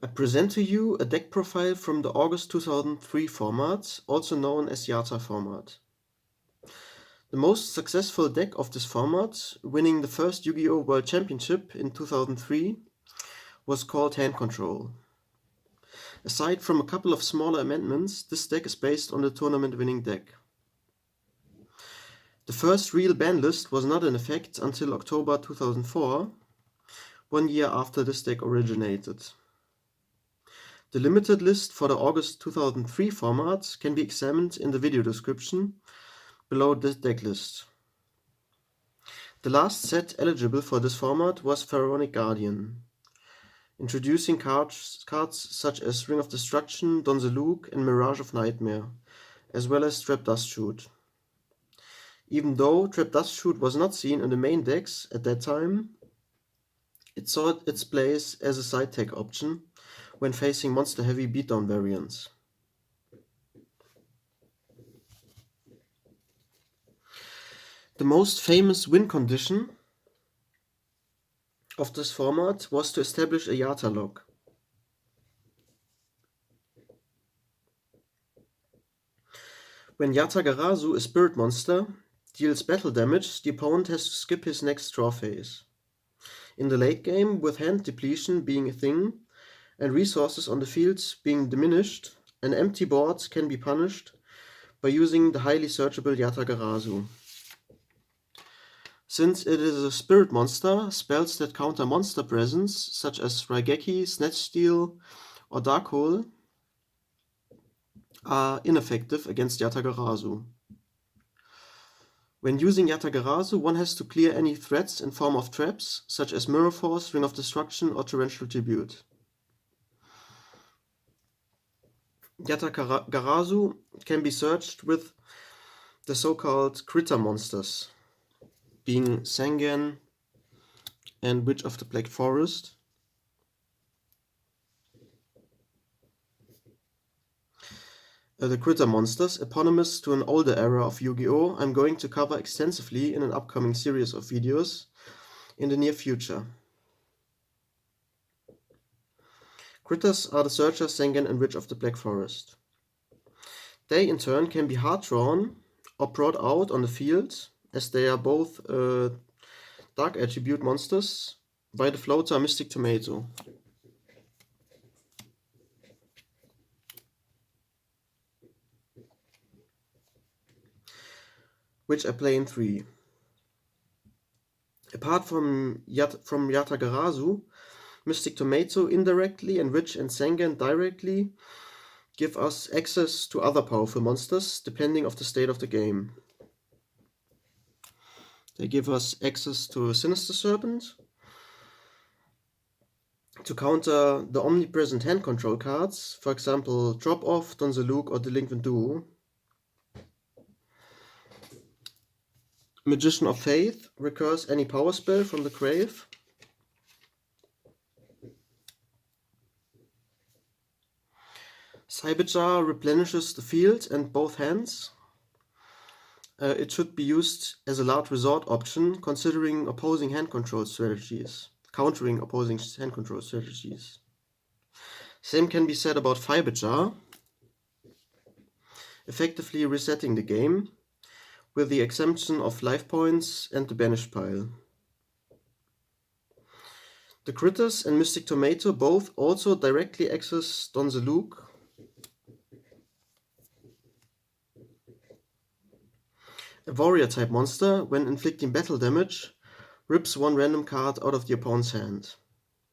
I present to you a deck profile from the August 2003 format, also known as Yata-Format. The most successful deck of this format, winning the first Yu-Gi-Oh! World Championship in 2003, was called Hand Control. Aside from a couple of smaller amendments, this deck is based on the tournament-winning deck. The first real ban list was not in effect until October 2004, 1 year after this deck originated. The limited list for the August 2003 format can be examined in the video description below this deck list. The last set eligible for this format was Pharaonic Guardian, introducing cards such as Ring of Destruction, Zaloog, and Mirage of Nightmare, as well as Trap Dust Shoot. Even though Trap Dust Shoot was not seen in the main decks at that time, it saw its place as a side tech option when facing monster-heavy beatdown variants. The most famous win condition of this format was to establish a Yata-Lock. When Yata-Garasu, a spirit monster, deals battle damage, the opponent has to skip his next draw phase. In the late game, with hand depletion being a thing, and resources on the field being diminished, an empty board can be punished by using the highly searchable Yata-Garasu. Since it is a spirit monster, spells that counter monster presence, such as Raigeki, Snatch Steal, or Dark Hole, are ineffective against Yata-Garasu. When using Yata-Garasu, one has to clear any threats in form of traps, such as Mirror Force, Ring of Destruction, or Torrential Tribute. Yata-Garasu can be searched with the so-called critter monsters, being Sangan and Witch of the Black Forest. The critter monsters, eponymous to an older era of Yu-Gi-Oh! I'm going to cover extensively in an upcoming series of videos in the near future. Critters are the Searcher, Sangan, and Witch of the Black Forest. They in turn can be hard drawn or brought out on the field, as they are both dark attribute monsters, by the floater Mystic Tomato. Which I play in 3. Apart from Yata-Garasu, Mystic Tomato indirectly and Witch and Sangan directly give us access to other powerful monsters depending on the state of the game. They give us access to Sinister Serpent, to counter the omnipresent hand control cards, for example Drop Off, Zaloog, or Delinquent Duo. Magician of Faith recurs any power spell from the grave. Cyber Jar replenishes the field and both hands. It should be used as a last resort option, considering opposing hand control strategies, countering opposing hand control strategies. Same can be said about Fiber Jar, effectively resetting the game, with the exemption of life points and the banished pile. The Critters and Mystic Tomato both also directly access Zaloog. A warrior type monster, when inflicting battle damage, rips one random card out of the opponent's hand.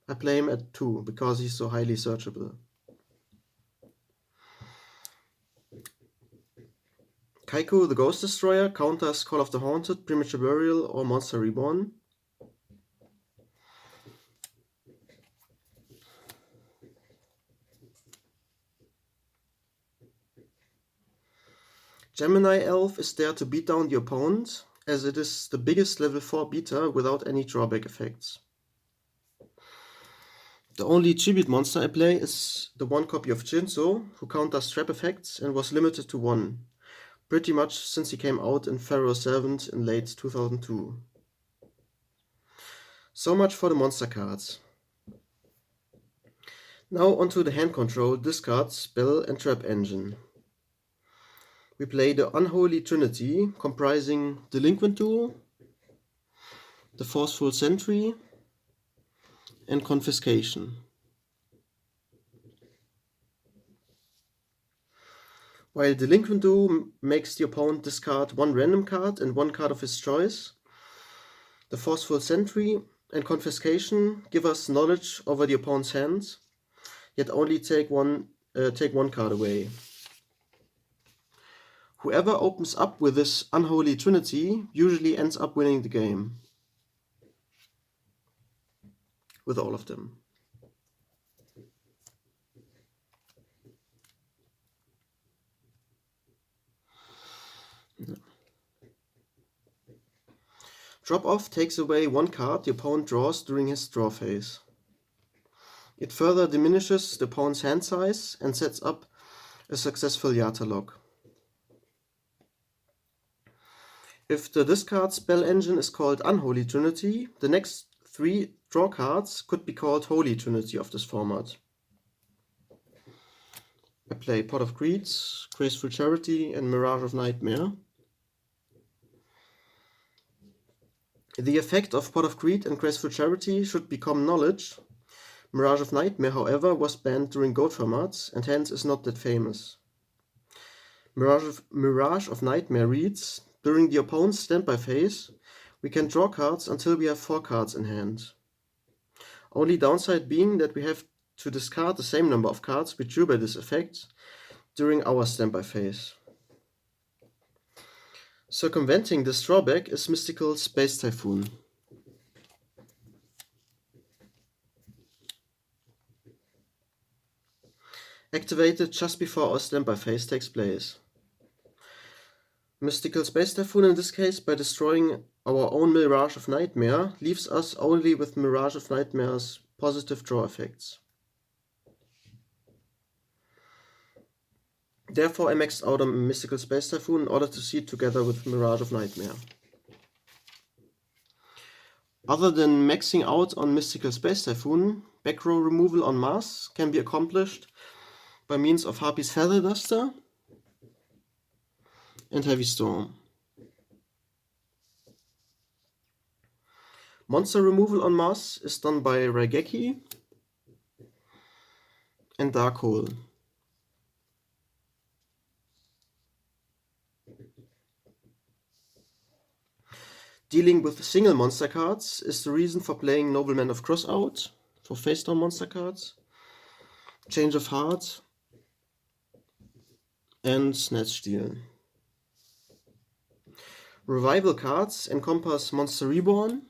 I play him at 2 because he's so highly searchable. Kycoo, the Ghost Destroyer, counters Call of the Haunted, Premature Burial, or Monster Reborn. Gemini Elf is there to beat down the opponent, as it is the biggest level 4 beater without any drawback effects. The only tribute monster I play is the 1 copy of Jinzo, who counters trap effects and was limited to 1, pretty much since he came out in Pharaoh Servant in late 2002. So much for the monster cards. Now onto the hand control, discard, spell and trap engine. We play the Unholy Trinity, comprising Delinquent Duo, the Forceful Sentry, and Confiscation. While Delinquent Duo makes the opponent discard one random card and one card of his choice, the Forceful Sentry and Confiscation give us knowledge over the opponent's hand, yet only take one card away. Whoever opens up with this Unholy Trinity usually ends up winning the game. With all of them. Drop off takes away one card the opponent draws during his draw phase. It further diminishes the opponent's hand size and sets up a successful Yata-Lock. If the discard spell engine is called Unholy Trinity, the next 3 draw cards could be called Holy Trinity of this format. I play Pot of Greed, Graceful Charity and Mirage of Nightmare. The effect of Pot of Greed and Graceful Charity should become knowledge. Mirage of Nightmare, however, was banned during Goat formats and hence is not that famous. Mirage of Nightmare reads, during the opponent's standby phase, we can draw cards until we have 4 cards in hand. Only downside being that we have to discard the same number of cards we drew by this effect during our standby phase. Circumventing this drawback is Mystical Space Typhoon. Activated just before our standby phase takes place. Mystical Space Typhoon in this case, by destroying our own Mirage of Nightmare, leaves us only with Mirage of Nightmare's positive draw effects. Therefore I maxed out on Mystical Space Typhoon in order to see it together with Mirage of Nightmare. Other than maxing out on Mystical Space Typhoon, back row removal en masse can be accomplished by means of Harpie's Feather Duster and Heavy Storm. Monster removal en masse is done by Raigeki and Dark Hole. Dealing with single monster cards is the reason for playing Nobleman of Crossout for face down monster cards, Change of Heart, and Snatch Steal. Revival cards encompass Monster Reborn,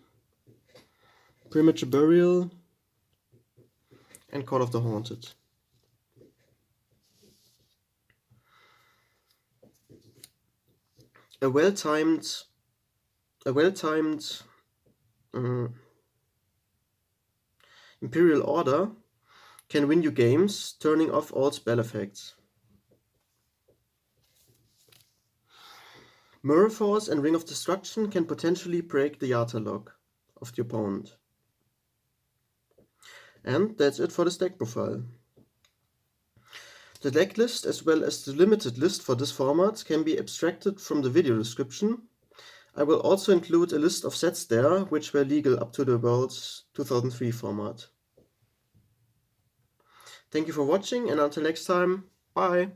Premature Burial, and Call of the Haunted. A well-timed Imperial Order can win you games, turning off all spell effects. Mirror Force and Ring of Destruction can potentially break the Yata-Lock of the opponent. And that's it for this deck profile. The deck list as well as the limited list for this format can be abstracted from the video description. I will also include a list of sets there which were legal up to the World's 2003 format. Thank you for watching and until next time, bye!